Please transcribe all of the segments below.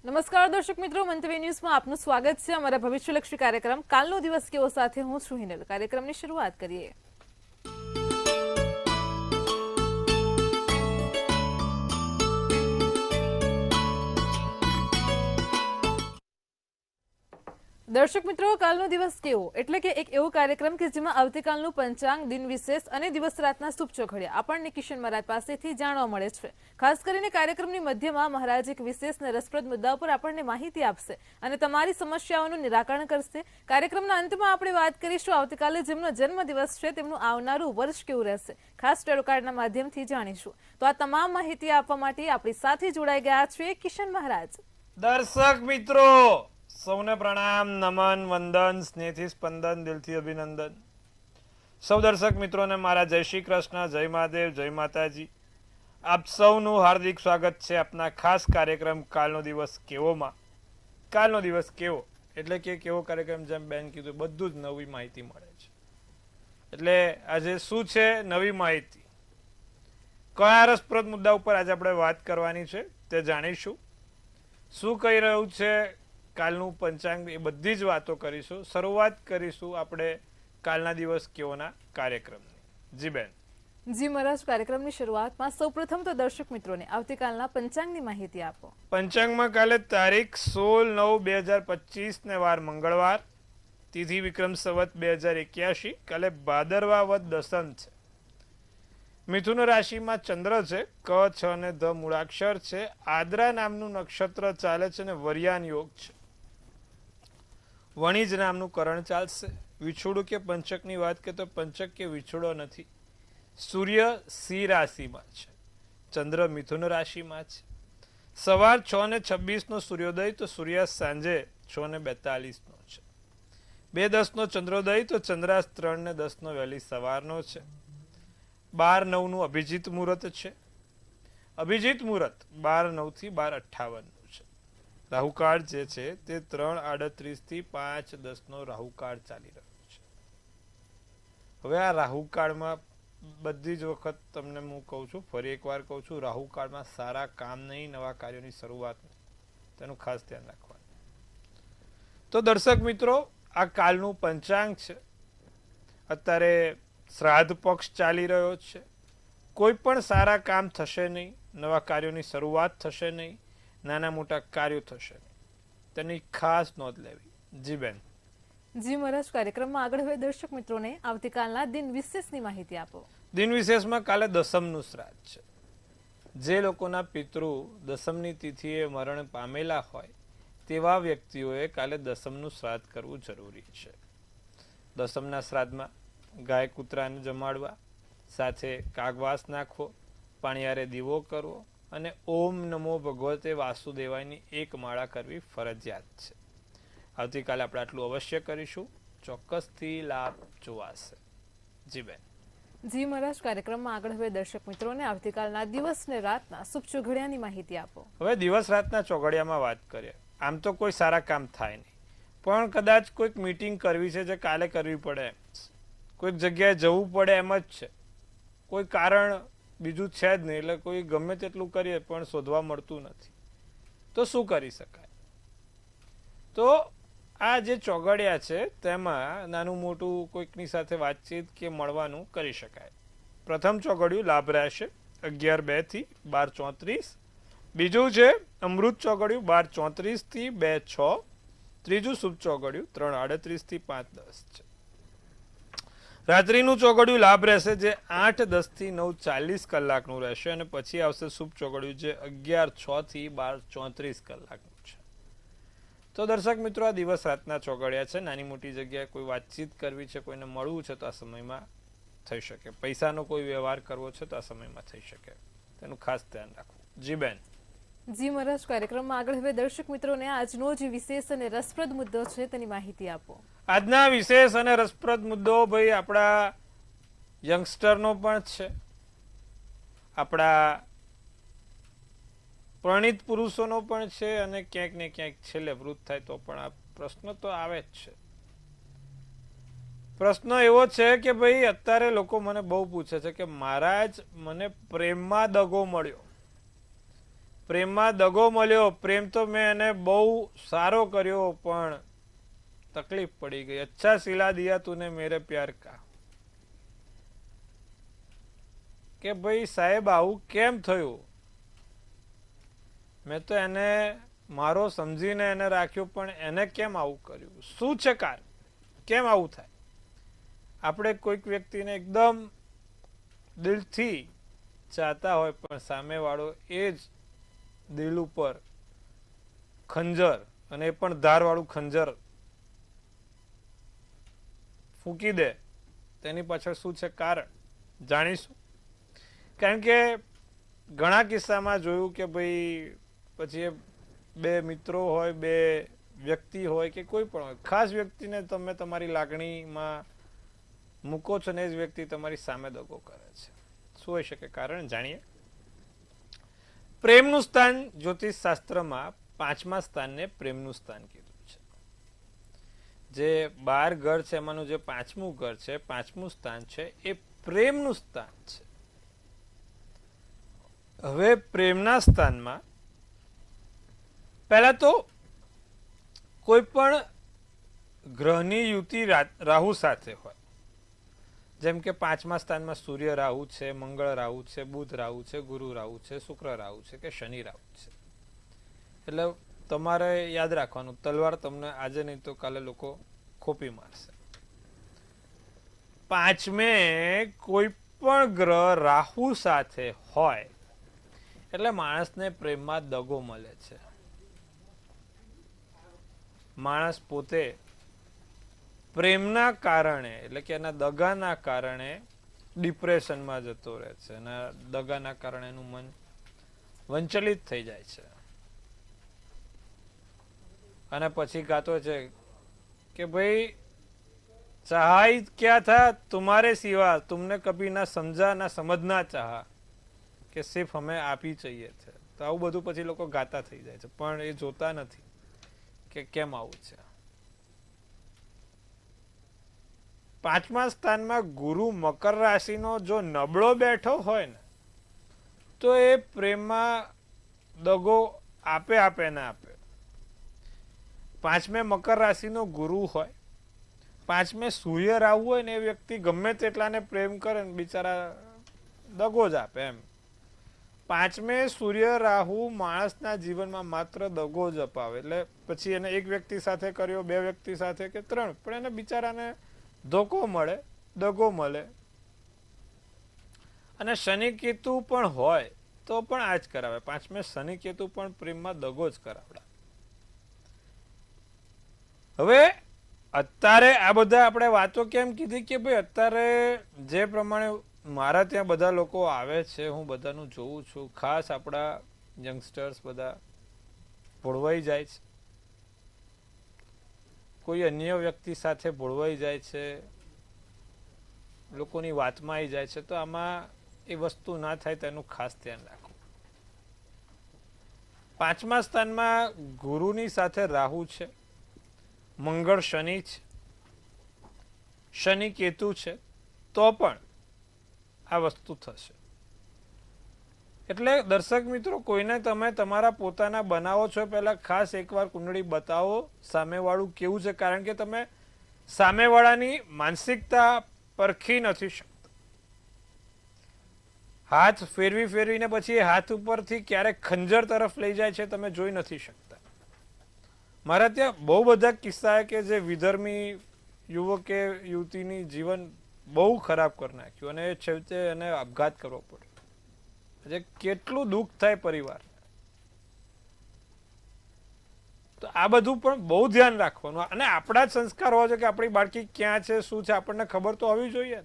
નમસ્કાર દર્શક મિત્રો, મંતવ્ય ન્યૂઝમાં આપનું સ્વાગત છે. અમારા ભવિષ્યલક્ષી કાર્યક્રમ કાલનો દિવસ કેવો સાથે હું છું હિનલ. કાર્યક્રમની શરૂઆત કરીએ. દર્શક મિત્રો, કાલનો દિવસ કેવો એટલે કે એક એવો કાર્યક્રમ કે જેમાં આવતીકાલનું પંચાંગ, દિન વિશેષ અને દિવસ રાતના શુભ ચોઘડિયા આપણને કિશન મહારાજ પાસેથી જાણવા મળે છે. ખાસ કરીને કાર્યક્રમની મધ્યમાં મહારાજ એક વિશેષ અને રસપ્રદ મુદ્દા પર આપણને માહિતી આપશે અને તમારી સમસ્યાઓનું નિરાકરણ કરશે. કાર્યક્રમના અંતમાં આપણે વાત કરીશું આવતીકાલે જેમનો જન્મદિવસ છે તેમનું આવનારું વર્ષ કેવું રહેશે, ખાસ ટેરો કાર્ડના માધ્યમથી જાણીશું. તો આ તમામ માહિતી આપવા માટે આપણી સાથે જોડાઈ ગયા છે કિશન મહારાજ. દર્શક મિત્રો સૌને પ્રણામ, નમન, વંદન, સ્નેહથી સ્પંદન, દિલથી અભિનંદન. સૌ દર્શક મિત્રોને મારા જય શ્રી કૃષ્ણ, જય મહાદેવ, જય માતાજી. આપ સૌનું હાર્દિક સ્વાગત છે આપના ખાસ કાર્યક્રમ કાલનો દિવસ કેવોમાં. કાલનો દિવસ કેવો એટલે કે કેવો કાર્યક્રમ, જેમ બેન કીધું બધું જ નવી માહિતી મળે છે. એટલે આજે શું છે નવી માહિતી, કયા રસપ્રદ મુદ્દા ઉપર આજે આપણે વાત કરવાની છે તે જાણીશું. શું કહી રહ્યું છે કાલનું પંચાંગ, એ બધી જ વાતો કરીશું. શરૂઆત કરીશું આપણે કાલના દિવસ કેવોના કાર્યક્રમની. જી બેન. જી મહારાજ, કાર્યક્રમની શરૂઆતમાં સૌપ્રથમ તો દર્શક મિત્રોને આવતીકાલના પંચાંગની માહિતી આપો. પંચાંગમાં કાલે તારીખ 16/9/2025 ને વાર મંગળવાર, તિથિ વિક્રમ સંવત 2081, કાલે ભાદરવા વદ દસમ છે. મિથુન રાશિમાં ચંદ્ર છે, ક, છ અને ધ મૂળાક્ષર છે. આદ્રા નામનું નક્ષત્ર ચાલે છે અને વર્યાન યોગ છે. વણિજ નામનું કરણ ચાલશે. વિછોડું કે પંચકની વાત કરીએ તો પંચક કે વિછોડો નથી. સૂર્ય સિંહ રાશિમાં છે, ચંદ્ર મિથુન રાશિમાં છે. સવાર 6:26 સૂર્યોદય, તો સૂર્યાસ્ત સાંજે 6:42 છે. 2:10 ચંદ્રોદય, તો ચંદ્રાસ્ત 3:10 વહેલી સવારનો છે. 12:09 અભિજીત મુહૂર્ત છે. અભિજીત મુહૂર્ત 12:09 થી 12:58 છે. રાહુકાળ જે છે તે 3:38 થી 5:10 રાહુકાળ ચાલી રહ્યો છે. હવે આ રાહુકાળમાં બધી જ વખત તમને હું કહું છું, ફરી એકવાર કહું છું, રાહુકાળમાં સારા કામ નહીં, નવા કાર્યોની શરૂઆત નહીં, તેનું ખાસ ધ્યાન રાખવાનું. તો દર્શક મિત્રો, આ કાલનું પંચાંગ છે. અત્યારે શ્રાદ્ધ પક્ષ ચાલી રહ્યો છે. કોઈ પણ સારા કામ થશે નહીં, નવા કાર્યોની શરૂઆત થશે નહીં, નાના મોટા કાર્યો થશે નહીં, તેની ખાસ નોંધ લેવી. જી બેન. જી મહારાજ, કાર્યક્રમમાં આગળ હવે દર્શક મિત્રોને આવતીકાલના દિન વિશેષની માહિતી આપો. દિન વિશેષમાં કાલે દસમનું શ્રાદ્ધ છે. જે લોકોના પિતૃ દસમની તિથિએ મરણ પામેલા હોય તેવા વ્યક્તિઓએ કાલે દસમનું શ્રાદ્ધ કરવું જરૂરી છે. દસમના શ્રાદ્ધમાં ગાય કૂતરાને જમાડવા, સાથે કાગવાસ નાખવો, પાણીયારે દીવો કરવો અને ઓમ નમો ભગવતે વાસુદેવાયની એક માળા કરવી ફરજિયાત છે. આવતીકાલે આપણે આટલું અવશ્ય કરીશું, ચોક્કસથી લાભ જોવાશે. જી બેન. જી મહારાજ, કાર્યક્રમમાં આગળ હવે દર્શક મિત્રોને આવતીકાલના દિવસ ને રાતના શુભ ચોઘડિયાની માહિતી આપો. હવે દિવસ રાતના ચોઘડિયામાં વાત કરીએ. આમ તો કોઈ સારા કામ થાય નહીં, પણ કદાચ કોઈક મીટિંગ કરવી છે જે કાલે કરવી પડે, કોઈક જગ્યાએ જવું પડે એમ જ છે, કોઈ કારણ બીજું છે જ નહીં, એટલે કોઈ ગમે તેટલું કરીએ પણ શોધવા મળતું નથી, તો શું કરી શકાય? તો આ જે ચોઘડિયા છે તેમાં નાનું મોટું કોઈકની સાથે વાતચીત કે મળવાનું કરી શકાય. પ્રથમ ચોઘડિયું લાભ રહેશે 11:02 થી 12:34. બીજું છે અમૃત ચોઘડિયું 12:34 થી 2:06. ત્રીજું શુભ ચોઘડિયું 3:38 થી 5:10 છે. રાત્રિનું ચોઘડિયું લાભ રહેશે જે 8:10 થી 9:40 કલાકનું રહેશે અને પછી આવશે શુભ ચોઘડિયું જે 11:06 થી 12:34 કલાકનું છે. તો દર્શક મિત્રો, આ દિવસ રાતના ચોઘડિયા છે. નાની મોટી જગ્યાએ કોઈ વાતચીત કરવી છે, કોઈને મળવું છે તો આ સમયમાં થઈ શકે. પૈસાનો કોઈ વ્યવહાર કરવો છે તો આ સમયમાં થઈ શકે, તેનું ખાસ ધ્યાન રાખવું. જી બેન. જી મહારાજ, કાર્યક્રમમાં આગળ હવે દર્શક મિત્રોને આજનો જે વિશેષ અને રસપ્રદ મુદ્દો છે તેની માહિતી આપો. આજના વિશેષ અને રસપ્રદ મુદ્દો ભાઈ આપણા યંગસ્ટરનો પણ છે, આપણા પરણિત પુરુષોનો પણ છે અને ક્યાંક ને ક્યાંક છેલ્લે વૃદ્ધ થાય તો પણ આ પ્રશ્ન તો આવે જ છે. પ્રશ્ન એવો છે કે ભાઈ અત્યારે લોકો મને બહુ પૂછે છે કે મહારાજ મને પ્રેમમાં દગો મળ્યો, પ્રેમમાં દગો મળ્યો, પ્રેમ તો મેં એને બહુ સારો કર્યો પણ તકલીફ પડી ગઈ. અચ્છા સિલા દિયા તूने मेरे प्यार का. કે ભાઈ સાહેબ આવું કેમ થયું? મેં તો એને મારો સમજીને એને રાખ્યો પણ એને કેમ આવું કર્યું? શું છે કારણ? કેમ આવું થાય? આપણે કોઈક વ્યક્તિને એકદમ દિલથી ચાહતા હોય પણ સામેવાળો એ જ દિલ ઉપર ખંજર, અને એ પણ ધારવાળું ખંજર ફૂંકી દે, તેની પાછળ શું છે કારણ જાણીશું. કારણ કે ઘણા કિસ્સામાં જોયું કે ભાઈ પછી બે મિત્રો હોય, બે વ્યક્તિ હોય કે કોઈ પણ હોય, ખાસ વ્યક્તિને તમે તમારી લાગણીમાં મૂકો છો ને એ જ વ્યક્તિ તમારી સામે દગો કરે છે. શું હોઈ શકે કારણ? જાણીએ. પ્રેમનું સ્થાન જ્યોતિષ શાસ્ત્રમાં 5મા સ્થાનને પ્રેમનું સ્થાન કીધું છે. જે 12 ઘર છે એમાંનું જે 5મું ઘર છે, 5મું સ્થાન છે, એ પ્રેમનું સ્થાન છે. હવે પ્રેમના સ્થાનમાં પહેલા તો કોઈ પણ ગ્રહની યુતિ રાહુ સાથે હોય, જેમ કે 5મા સ્થાનમાં સૂર્ય રાહુ છે, મંગળ રાહુ છે, બુધ રાહુ છે, ગુરુ રાહુ છે, શુક્ર રાહુ છે કે શનિ રાહુ છે. એટલે તમારે યાદ રાખવાનું, તલવાર તમને આજે નહીં તો કાલે લોકો ખોપી મારશે. 5મે કોઈ પણ ગ્રહ રાહુ સાથે હોય એટલે માણસને પ્રેમમાં દગો મળે છે. માણસ પોતે પ્રેમના કારણે એટલે કે એના દગાના કારણે ડિપ્રેશનમાં જતો રહે છે, અને દગાના કારણે એનું મન વંચલિત થઈ જાય છે. અને પછી ગાતો છે કે ભાઈ ચાહા ક્યા થા તુમ્હારે સિવા, तुमने कभी ना समझा ना समझना चाहा, કે સિર્ફ હમે આપ ही चाहिए છે. તો આવું બધું પછી લોકો ગાતા થઈ જાય છે, પણ એ જોતા નથી કે કેમ આવું છે. 5મા સ્થાનમાં ગુરુ મકર રાશિનો જો નબળો બેઠો હોય ને તો એ પ્રેમમાં દગો આપે ના આપે. 5મે મકર રાશિનો ગુરુ હોય, 5મે સૂર્ય રાહુ હોય ને એ વ્યક્તિ ગમે તેટલાને પ્રેમ કરે ને બિચારા દગો જ આપે એમ. 5મે સૂર્ય રાહુ માણસના જીવનમાં માત્ર દગો જ અપાવે. એટલે પછી એને એક વ્યક્તિ સાથે કર્યો, બે વ્યક્તિ સાથે કે 3, પણ એને બિચારાને ધોકો મળે, દગો મળે. અને શનિ કેતુ પણ હોય તો પણ આ જ કરાવે. 5મે શનિ કેતુ પણ પ્રેમમાં દગો જ કરાવડા. હવે અત્યારે આ બધા આપણે વાતો કેમ કીધી કે ભાઈ અત્યારે જે પ્રમાણે મારા ત્યાં બધા લોકો આવે છે, હું બધાનું જોઉં છું, ખાસ આપણા યંગસ્ટર્સ બધા ભોળવાઈ જાય છે, કોઈ અન્ય વ્યક્તિ સાથે ભોળવાઈ જાય છે, લોકોની વાતમાં આવી જાય છે. તો આમાં એ વસ્તુ ના થાય તેનું ખાસ ધ્યાન રાખવું. 5મા સ્થાનમાં ગુરુની સાથે રાહુ છે, મંગળ શનિ છે, શનિ કેતુ છે, તો પણ આ વસ્તુ થશે. એટલે દર્શક મિત્રો, કોઈને તમે તમારા પોતાના બનાવો છો પહેલા ખાસ એકવાર કુંડળી બતાવો સામેવાળું કેવું છે, કારણ કે તમે સામેવાળાની માનસિકતા પરખી નથી શકતા. હાથ ફેરવીને પછી એ હાથ ઉપરથી ક્યારેક ખંજર તરફ લઈ જાય છે તમે જોઈ નથી શકતા. મારા ત્યાં બહુ બધા કિસ્સા કે જે વિધર્મી યુવકે યુવતીની જીવન બહુ ખરાબ કરી નાખ્યું અને છેવટે એને આપઘાત કરવો પડ્યો. એટલે કેટલું દુઃખ થાય પરિવાર. તો આ બધું પણ બહુ ધ્યાન રાખવાનું, અને આપણા જ સંસ્કાર હોવા જોઈએ કે આપણી બાળકી ક્યાં છે, શું છે, આપણને ખબર તો હોવી જોઈએ.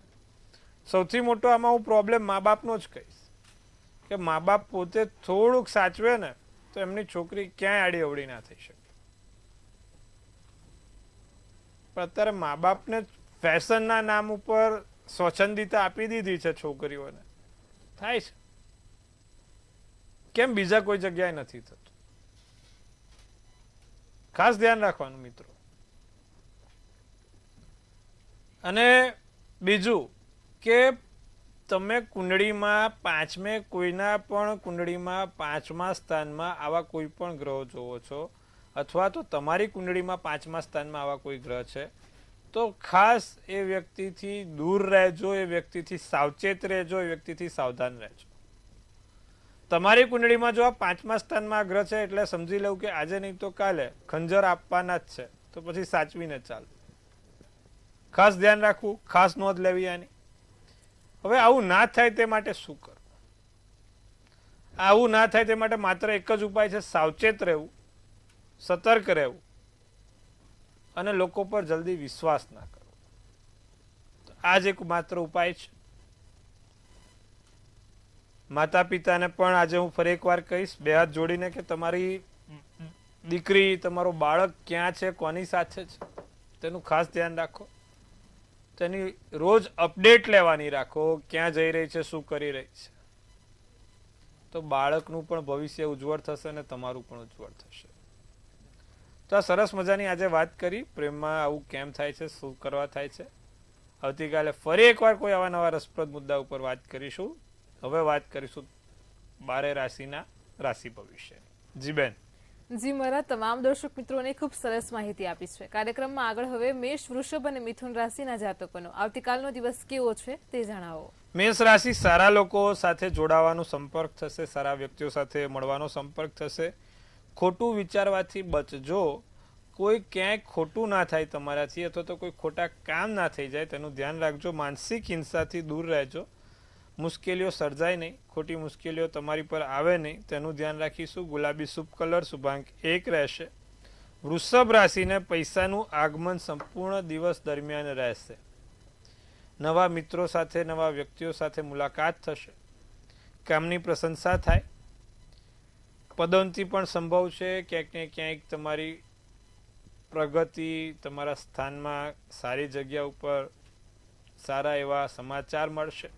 સૌથી મોટો આમાં હું પ્રોબ્લેમ મા બાપનો જ કહીશ કે મા બાપ પોતે થોડુંક સાચવે ને તો એમની છોકરી ક્યાંય આડી અવળી ના થઈ શકે. પણ અત્યારે મા બાપને ફેશનના નામ ઉપર સ્વચ્છંદિતા આપી દીધી છે છોકરીઓને. થાય છે કેમ બીજા કોઈ જગ્યાએ નથી થતું? ખાસ ધ્યાન રાખવાનું મિત્રો. અને બીજું કે તમે કુંડળીમાં કોઈના પણ કુંડળીમાં 5મા સ્થાનમાં આવા કોઈ પણ ગ્રહો જોવો છો અથવા તો તમારી કુંડળીમાં 5મા સ્થાનમાં આવા કોઈ ગ્રહ છે તો ખાસ એ વ્યક્તિથી દૂર રહેજો, એ વ્યક્તિથી સાવચેત રહેજો, એ વ્યક્તિથી સાવધાન રહેજો. તમારી કુંડળીમાં જો આ 5મા સ્થાનમાં ગ્રહ છે એટલે સમજી લઉં કે આજે નહીં તો કાલે ખંજર આપવાના જ છે, તો પછી સાચવીને ચાલો. ખાસ ધ્યાન રાખવું, ખાસ નોંધ લેવી આની. હવે આવું ના થાય તે માટે શું કરવું? આવું ના થાય તે માટે માત્ર એક જ ઉપાય છે, સાવચેત રહેવું, સતર્ક રહેવું અને લોકો પર જલ્દી વિશ્વાસ ના કરવો. આ જ એક માત્ર ઉપાય છે. માતા પિતાને પણ આજે હું ફરી એકવાર કહીશ, બે હાથ જોડીને, કે તમારી દીકરી, તમારો બાળક ક્યાં છે, કોની સાથે છે, તેનું ખાસ ધ્યાન રાખો. તેની રોજ અપડેટ લેવાની રાખો, ક્યાં જઈ રહી છે, શું કરી રહી છે. તો બાળકનું પણ ભવિષ્ય ઉજ્જવળ થશે અને તમારું પણ ઉજ્જવળ થશે. તો આ સરસ મજાની આજે વાત કરી પ્રેમમાં આવું કેમ થાય છે, શું કરવા થાય છે. આવતીકાલે ફરી એકવાર કોઈ આવા નવા રસપ્રદ મુદ્દા ઉપર વાત કરીશું. હવે વાત કરીશું 12 રાશિના રાશિ ભવિષ્ય. જી બેન. જી મારા તમામ દર્શક મિત્રોને ખૂબ સરસ માહિતી આપી છે. કાર્યક્રમમાં આગળ હવે મેષ, વૃષભ અને મિથુન રાશિના જાતકોનો આવતીકાલનો દિવસ કેવો છે તે જણાવો. મેષ રાશિ, સારા લોકો સાથે જોડાવાનો સંપર્ક થશે, સારા વ્યક્તિઓ સાથે મળવાનો સંપર્ક થશે. ખોટું વિચારવાથી બચજો. કોઈ ક્યાંય ખોટું ના થાય તમારાથી, અથવા તો કોઈ ખોટા કામ ના થઈ જાય તેનું ધ્યાન રાખજો. માનસિક હિંસાથી દૂર રહેજો. મુશ્કેલીઓ સર્જાય નહીં, ખોટી મુશ્કેલીઓ તમારી પર આવે નહીં તેનું ધ્યાન રાખીશું. ગુલાબી શુભ કલર, શુભાંક 1 રહેશે. વૃષભ રાશિને પૈસાનું આગમન સંપૂર્ણ દિવસ દરમિયાન રહેશે. નવા મિત્રો સાથે, નવા વ્યક્તિઓ સાથે મુલાકાત થશે. કામની પ્રશંસા થાય. પદોન્નતિ પણ સંભવ છે. ક્યાંક ને ક્યાંક તમારી પ્રગતિ, તમારા સ્થાનમાં સારી જગ્યા ઉપર સારા એવા સમાચાર મળશે.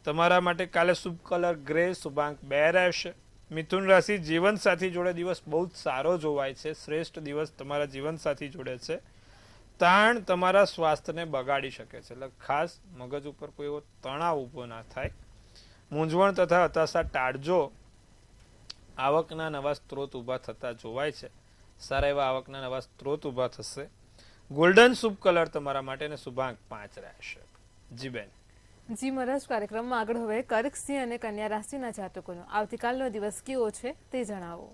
તમારા માટે કાલે શુભ કલર ગ્રે, શુભાંક 2 રહેશે. મિથુન રાશિ, જીવનસાથી જોડે દિવસ બહુ જ સારો જોવાય છે. શ્રેષ્ઠ દિવસ તમારા જીવનસાથી જોડે છે. તાણ તમારા સ્વાસ્થ્યને બગાડી શકે છે, એટલે ખાસ મગજ ઉપર કોઈ એવો તણાવ ઊભો ના થાય. મૂંઝવણ તથા હતાશા ટાળજો. આવકના નવા સ્ત્રોત ઊભા થતા જોવાય છે. સારા એવા આવકના નવા સ્ત્રોત ઊભા થશે. ગોલ્ડન શુભ કલર તમારા માટે અને શુભાંક 5 રહેશે. જી બેન. જી મહારાજ, કાર્યક્રમમાં આગળ હવે કર્ક, સિંહ અને કન્યા રાશિના જાતકોનો આવતીકાલનો દિવસ કેવો છે તે જણાવો.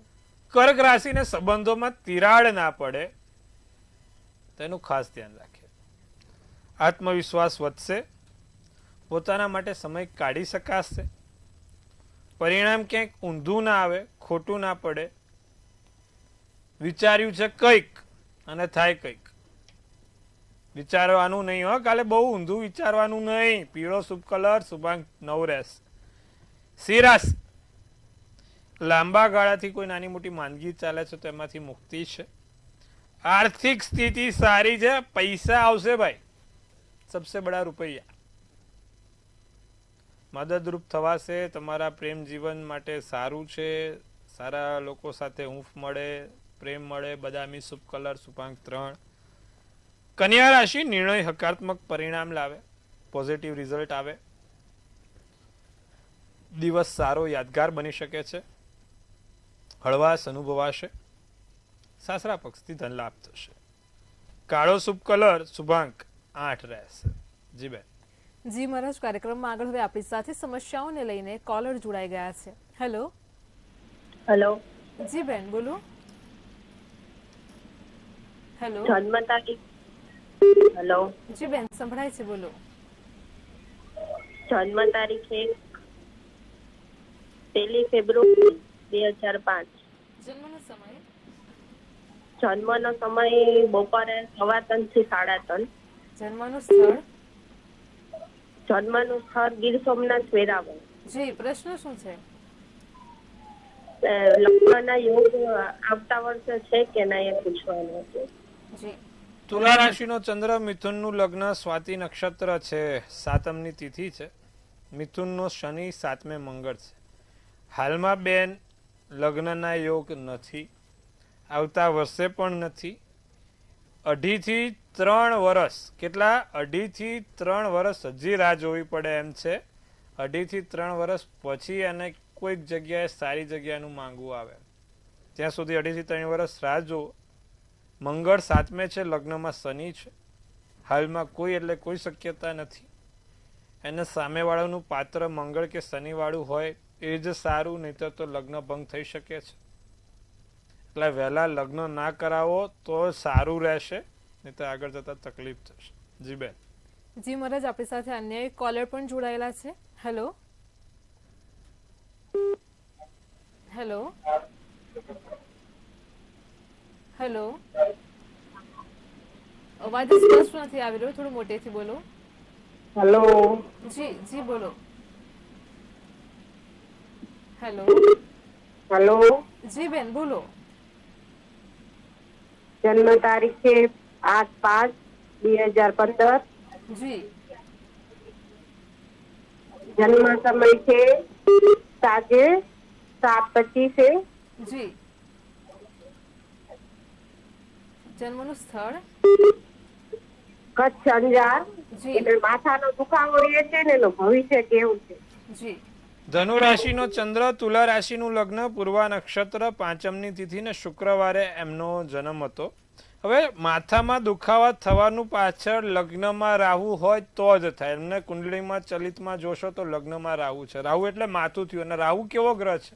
કર્ક રાશિને સંબંધોમાં તિરાડ ના પડે તેનું ખાસ ધ્યાન રાખે. આત્મવિશ્વાસ વધશે. પોતાના માટે સમય કાઢી શકાશે. પરિણામ ક્યાંક ઊંધું ના આવે, ખોટું ના પડે. વિચાર્યું છે કંઈક અને થાય કંઈક. વિચારવાનું નહીં હો, કાલે બહુ ઊંધું વિચારવાનું નહીં. પીળો શુભ કલર, શુભાંક 9 રહેશે. સિંહ રાશિ, લાંબા ગાળાથી કોઈ નાની મોટી માંદગી ચાલે છે તો એમાંથી મુક્તિ છે. આર્થિક સ્થિતિ સારી છે. પૈસા આવશે ભાઈ, સબસે બડા રૂપિયા. મદદરૂપ થવાશે. તમારા પ્રેમ જીવન માટે સારું છે. સારા લોકો સાથે હૂંફ મળે, પ્રેમ મળે. બદામી શુભ કલર, શુભાંક 3. કન્યા રાશિ, નિર્ણય હકારાત્મક પરિણામ લાવે, પોઝિટિવ રિઝલ્ટ આવે. દિવસ સારો યાદગાર બની શકે છે. હળવાશ અનુભવાશે. સાસરા પક્ષથી ધન લાભ થશે. કાળો શુભ કલર, શુભાંક 8 રહેશે. જી બેન. જી મહારાજ, કાર્યક્રમમાં આગળ હવે આપણી સાથે સમસ્યાઓને લઈને કોલર જોડાઈ ગયા છે. હેલો. હેલો. જી બેન, બોલો. હેલો. જન્મ તારીખ. હેલો. જી બેન, સંભળાય છે, બોલો. જન્મ તારીખ 1 ફેબ્રુઆરી 2005. જન્મનો સમય. જન્મનો સમય બપોરે 3:15 થી 3:30. જન્મનું સ્થળ. જન્મનું સ્થળ ગીર સોમનાથ, વેરાવળ. જી, પ્રશ્ન શું છે? લગ્નના યોગ આવતા વર્ષે છે કે ના એ પૂછવાનું હતું. જી. તુલા રાશિનો ચંદ્ર, મિથુનનું લગ્ન, સ્વાતિ નક્ષત્ર છે, 7મની તિથિ છે. મિથુનનો શનિ, 7મે મંગળ છે. હાલમાં બેન લગ્નના યોગ નથી, આવતા વર્ષે પણ નથી. 2.5 થી 3 વર્ષ, કેટલા? 2.5 થી 3 વર્ષ હજી રાહ જોવી પડે એમ છે. 2.5 થી 3 વર્ષ પછી એને કોઈક જગ્યાએ સારી જગ્યાનું માંગવું આવે, ત્યાં સુધી 2.5 થી 3 વર્ષ રાહ જુઓ. મંગળ 7મે છે, લગ્નમાં શનિ છે. હાલમાં કોઈ એટલે કોઈ શક્યતા નથી. એને સામેવાળાનું પાત્ર મંગળ કે શનિવાળું હોય એ જ સારું, નહીતર તો લગ્ન ભંગ થઈ શકે છે. એટલે વહેલા લગ્ન ના કરાવો તો સારું રહેશે, નહીં તો આગળ જતા તકલીફ થશે. જી બેન. જી મહારાજ, આપણી સાથે અન્ય એક કોલર પણ જોડાયેલા છે. હેલો હેલો હેલો, અવાજ સ્પષ્ટ નથી આવી રહ્યો, થોડું મોટેથી બોલો. હેલો. જી જી બોલો. હેલો. હેલો. જી બેન બોલો. જન્મ તારીખ છે 8/5/2015. જી. જન્મ સમય છે સાંજે 7:25. જી. જન્મનું સ્થળ? કચ્છ અંજાર. જી. એટલે માથાનો દુખાવો રહે છે ને એનું ભવિષ્ય કેવું છે? જી. ધનુ રાશિનો ચંદ્ર, તુલા રાશિનું લગ્ન, પૂર્વા નક્ષત્ર, 5મની તિથિ ને શુક્રવારે એમનો જન્મ હતો. હવે માથામાં દુખાવા થવાનું પાછળ લગ્નમાં રાહુ હોય તો જ થાય. એમને કુંડળીમાં ચલિતમાં જોશો તો લગ્નમાં રાહુ છે. રાહુ એટલે માથું થયું, અને રાહુ કેવો ગ્રહ છે?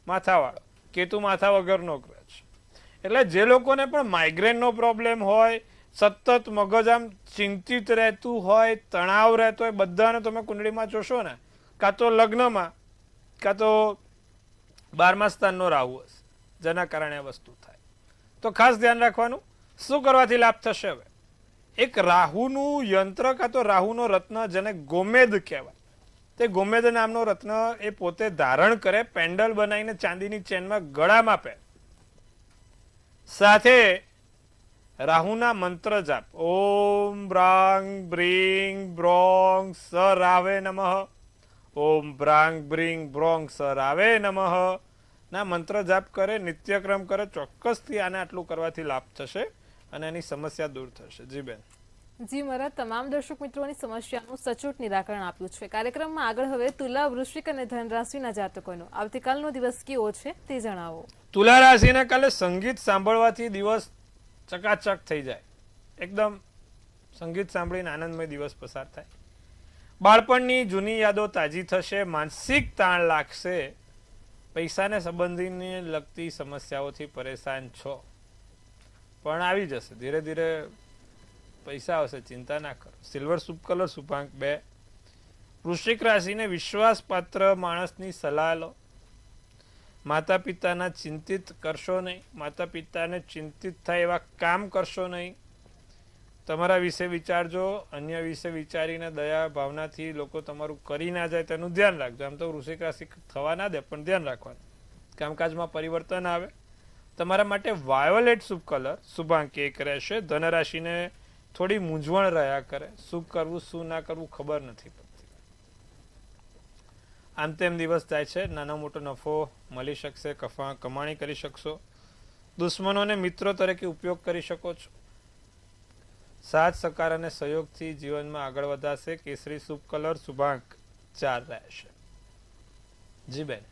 માથાવાળો. કેતુ માથા વગરનો ગ્રહ છે. એટલે જે લોકોને પણ માઇગ્રેનનો પ્રોબ્લેમ હોય, સતત મગજ આમ ચિંતિત રહેતું હોય, તણાવ રહેતો હોય, બધાને તમે કુંડળીમાં જોશો ને, કાં તો લગ્નમાં કાં તો 12મા સ્થાનનો રાહુ હશે, જેના કારણે આ વસ્તુ થાય. તો ખાસ ધ્યાન રાખવાનું. શું કરવાથી લાભ થશે? હવે એક રાહુનું યંત્ર કાં તો રાહુનો રત્ન, જેને ગોમેદ કહેવાય, તે ગોમેદ નામનો રત્ન એ પોતે ધારણ કરે, પેન્ડલ બનાવીને ચાંદીની ચેનમાં ગળામાં પહેરે, સાથે રાહુના મંત્ર જાપ, ઓમ બ્રાંગ બ્રીંગ બ્રોંગ સરાવે નમઃ, ઓમ બ્રાંગ બ્રીંગ બ્રોંગ સરાવે નમઃ ના મંત્ર જાપ કરે, નિત્યક્રમ કરે, ચોક્કસથી આને આટલું કરવાથી લાભ થશે અને એની સમસ્યા દૂર થશે. જી બેન. જી મહારાજ, તમામ દર્શક મિત્રોની સમસ્યાનું સચોટ નિરાકરણ આપ્યું છે. કાર્યક્રમમાં આગળ હવે તુલા, વૃશ્ચિક અને ધન રાશિના જાતકોનો આવતીકાલનો દિવસ કેવો છે તે જણાવો. તુલા રાશિના કાલે સંગીત સાંભળવાથી દિવસ ચકાચક થઈ જાય. એકદમ સંગીત સાંભળીને આનંદમય દિવસ પસાર થાય. બાળપણની જૂની યાદો તાજી થશે. માનસિક તાણ લાગશે. પૈસાને સંબંધીને લગતી સમસ્યાઓથી પરેશાન છો, પણ આવી જશે. ધીરે ધીરે પૈસા આવશે, ચિંતા ના કરો. સિલ્વર શુભ કલર શુભાંક 2. વૃશ્ચિક રાશિને વિશ્વાસપાત્ર માણસની સલાહ લો. માતા પિતાના ચિંતિત કરશો નહીં. માતા પિતાને ચિંતિત થાય એવા કામ કરશો નહીં. તમારા વિશે વિચારજો. અન્ય વિશે વિચારીને દયા ભાવનાથી લોકો તમારું કરી ના જાય તેનું ધ્યાન રાખજો. આમ તો વૃશ્ચિક રાશિ થવા ના દે, પણ ધ્યાન રાખવાનું. કામકાજમાં પરિવર્તન આવે. તમારા માટે વાયોલેટ શુભ કલર શુભાંક 1 રહેશે. ધન રાશિને થોડી મૂંઝવણ રહ્યા કરે. શું કરવું શું ના કરવું ખબર નથી પડતી. આમ તેમ દિવસ જાય છે. નાનો મોટો નફો મળી શકશે. કમાણી કરી શકશો. દુશ્મનોને મિત્રો તરીકે ઉપયોગ કરી શકો છો. સાથ સહકાર અને સહયોગથી જીવનમાં આગળ વધાશે. કેસરી શુભ કલર શુભાંક 4 રહેશે. જી બેન.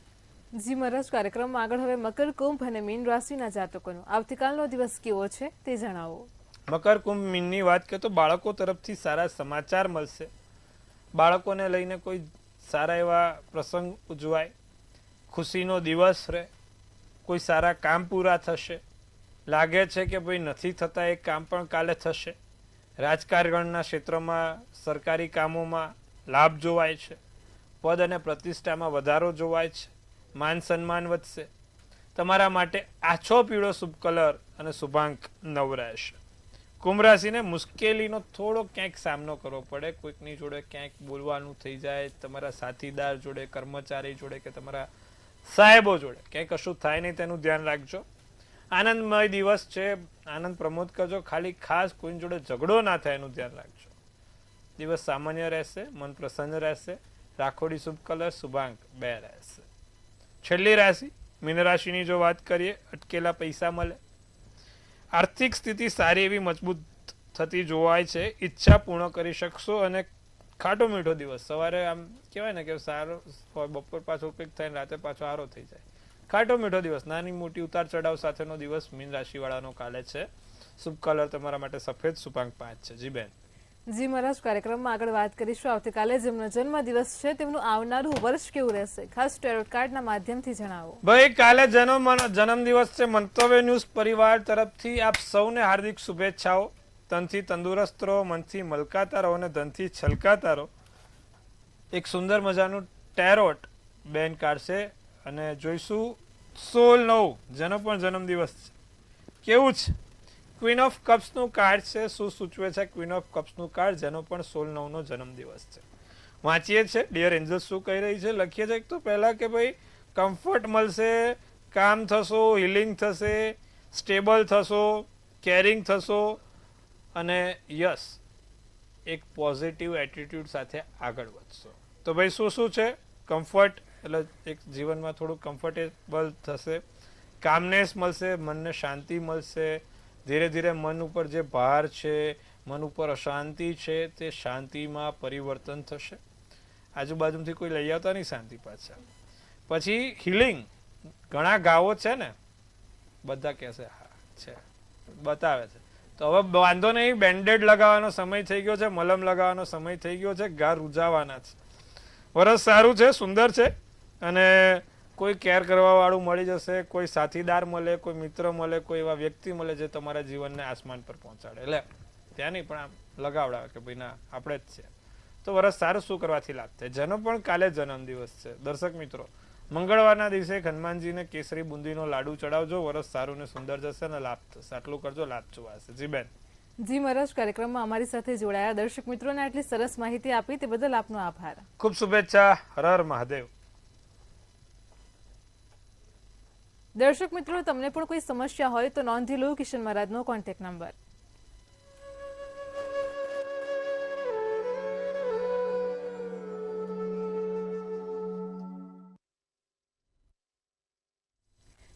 જી મહારાજ, કાર્યક્રમમાં આગળ હવે મકર, કુંભ અને મીન રાશિના જાતકોનો આવતીકાલનો દિવસ કેવો છે તે જણાવો. મકર કુંભ મીનની વાત કરીએ તો બાળકો તરફથી સારા સમાચાર મળશે. બાળકોને લઈને કોઈ સારા એવા પ્રસંગ ઉજવાય. ખુશીનો દિવસ રહે. કોઈ સારા કામ પૂરા થશે. લાગે છે કે ભાઈ નથી થતા એ કામ પણ કાલે થશે. રાજકારણના ક્ષેત્રમાં સરકારી કામોમાં લાભ જોવાય છે. પદ અને પ્રતિષ્ઠામાં વધારો જોવાય છે. માન સન્માન વધશે. તમારા માટે આછો પીળો શુભ કલર અને શુભાંક 9 રહેશે. કુંભ રાશિને મુશ્કેલીનો થોડો ક્યાંક સામનો કરવો પડે. કોઈકની જોડે ક્યાંક બોલવાનું થઈ જાય. તમારા સાથીદાર જોડે, કર્મચારી જોડે કે તમારા સાહેબો જોડે ક્યાંય કશું થાય નહીં તેનું ધ્યાન રાખજો. આનંદમય દિવસ છે. આનંદ પ્રમોદ કરજો. ખાલી ખાસ કોઈની જોડે ઝઘડો ના થાય એનું ધ્યાન રાખજો. દિવસ સામાન્ય રહેશે. મન પ્રસન્ન રહેશે. રાખોડી શુભ કલર શુભાંક 2 રહેશે. છેલ્લી રાશિ મીન રાશિની જો વાત કરીએ, અટકેલા પૈસા મળે. આર્થિક સ્થિતિ સારી એવી મજબૂત થતી જોવાય છે. ઈચ્છા પૂર્ણ કરી શકશો અને ખાટો મીઠો દિવસ. સવારે આમ કહેવાય ને કે સારો હોય, બપોર પાછો કંઈક થાય રાતે પાછો સારો થઈ જાય. ખાટો મીઠો દિવસ, નાની મોટી ઉતાર ચઢાવ સાથેનો દિવસ મીન રાશિવાળાનો કાલે છે. શુભ કલર તમારા માટે સફેદ, શુભાંક 5 છે. જી બેન. જી મહારાજ, કાર્યક્રમમાં આગળ વાત કરીશું. આવતીકાલે જેમનો જન્મ દિવસ છે તેમનું આવનારું વર્ષ કેવું રહેશે, ખાસ ટેરોટ કાર્ડના માધ્યમથી જણાવો. ભાઈ કાલે જન્મ દિવસ છે. મંતવ્ય ન્યૂઝ પરિવાર તરફથી આપ સૌને હાર્દિક શુભેચ્છાઓ. તનથી તંદુરસ્ત રહો, મનથી મલકાતા રહો અને ધનથી છલકાતા રહો. એક સુંદર મજાનું ટેરોટ બેન કાઢશે અને જોઈશું 16/9 જેનો પણ જન્મદિવસ છે કેવું છે. ક્વીન ઓફ કપ્સનું કાર્ડ છે. શું સૂચવે છે ક્વીન ઓફ કપ્સનું કાર્ડ જેનો પણ 16/9 નો જન્મદિવસ છે? વાંચીએ છે ડિયર એન્જલ શું કહી રહી છે. લખીએ છે તો પહેલા કે ભાઈ કમ્ફર્ટ મળશે, કામ થશો, હિલિંગ થશે, સ્ટેબલ થશો, કેરિંગ થશો અને યસ એક પોઝિટિવ એટીટ્યુડ સાથે આગળ વધશો. તો ભાઈ શું છે? કમ્ફર્ટ એટલે એક જીવનમાં થોડું કમ્ફર્ટેબલ થશે, કામનેસ મળશે, મનને શાંતિ મળશે. ધીરે ધીરે મન ઉપર જે ભાર છે, મન ઉપર અશાંતિ છે, તે શાંતિમાં પરિવર્તન થશે. આજુબાજુથી કોઈ લઈ આવતા નહીં શાંતિ પાછા. પછી હિલિંગ, ઘણા ગાવો છે ને, બધા કહેશે હા છે, બતાવે છે. તો હવે વાંધો નહીં, બેન્ડેડ લગાવવાનો સમય થઈ ગયો છે, મલમ લગાવવાનો સમય થઈ ગયો છે, ઘા રૂજાવાના છે. વરસ સારું છે, સુંદર છે અને કોઈ કેર કરવા વાળું મળી જશે, કોઈ સાથીદાર મળે, કોઈ મિત્ર મળે, કોઈ એવા વ્યક્તિ મળે જે તમારા જીવનને આસમાન પર પહોંચાડે. એટલે ત્યાં નહીં પણ આમ લગાવડાવે કે ભાઈ ના આપણે જ છે. તો વરસ સારું શું કરવાથી લાભ થાય? જેનો પણ કાલે જન્મદિવસ છે દર્શક મિત્રો, મંગળવારના દિવસે હનુમાનજીને કેસરી બુંદીનો લાડુ ચડાવજો. વરસ સારું ને સુંદર જશે અને લાભ થશે. આટલું કરજો, લાભ જોવાશે. જી બેન. જી મહારાજ, કાર્યક્રમમાં અમારી સાથે જોડાયા દર્શક મિત્રોને આટલી સરસ માહિતી આપી તે બદલ આપનો આભાર. ખૂબ શુભેચ્છા. હર હર મહાદેવ. દર્શક મિત્રો, તમને પણ કોઈ સમસ્યા હોય તો નોંધી લો કિશન મહારાજનો કોન્ટેક્ટ નંબર.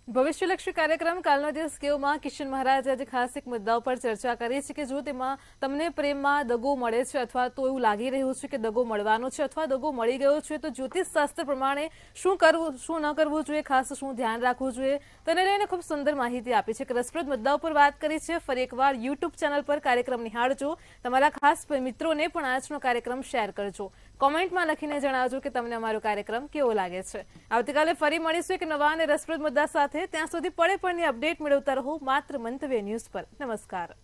ભવિષ્યલક્ષી કાર્યક્રમ કાલનો દિવસ કેવોમાં કિશન મહારાજ આજે ખાસ એક મુદ્દા ઉપર ચર્ચા કરી છે કે જો તેમાં તમને પ્રેમમાં દગો મળે છે અથવા તો એવું લાગી રહ્યું છે કે દગો મળવાનો છે અથવા દગો મળી ગયો છે તો જ્યોતિષ શાસ્ત્ર પ્રમાણે શું કરવું, શું ન કરવું જોઈએ, ખાસ શું ધ્યાન રાખવું જોઈએ, તેને લઈને ખૂબ સુંદર માહિતી આપી છે. રસપ્રદ મુદ્દા ઉપર વાત કરી છે. ફરી એકવાર યુટ્યુબ ચેનલ પર કાર્યક્રમ નિહાળજો. તમારા ખાસ મિત્રોને પણ આજનો કાર્યક્રમ શેર કરજો. કોમેન્ટમાં લખીને જણાવજો કે તમને અમારો કાર્યક્રમ કેવો લાગે છે. આવતીકાલે ફરી મળીશું એક નવા અને રસપ્રદ મુદ્દા સાથે. ત્યાં સુધી પડે પડની અપડેટ મેળવતા રહો માત્ર મંતવ્ય ન્યૂઝ પર. નમસ્કાર.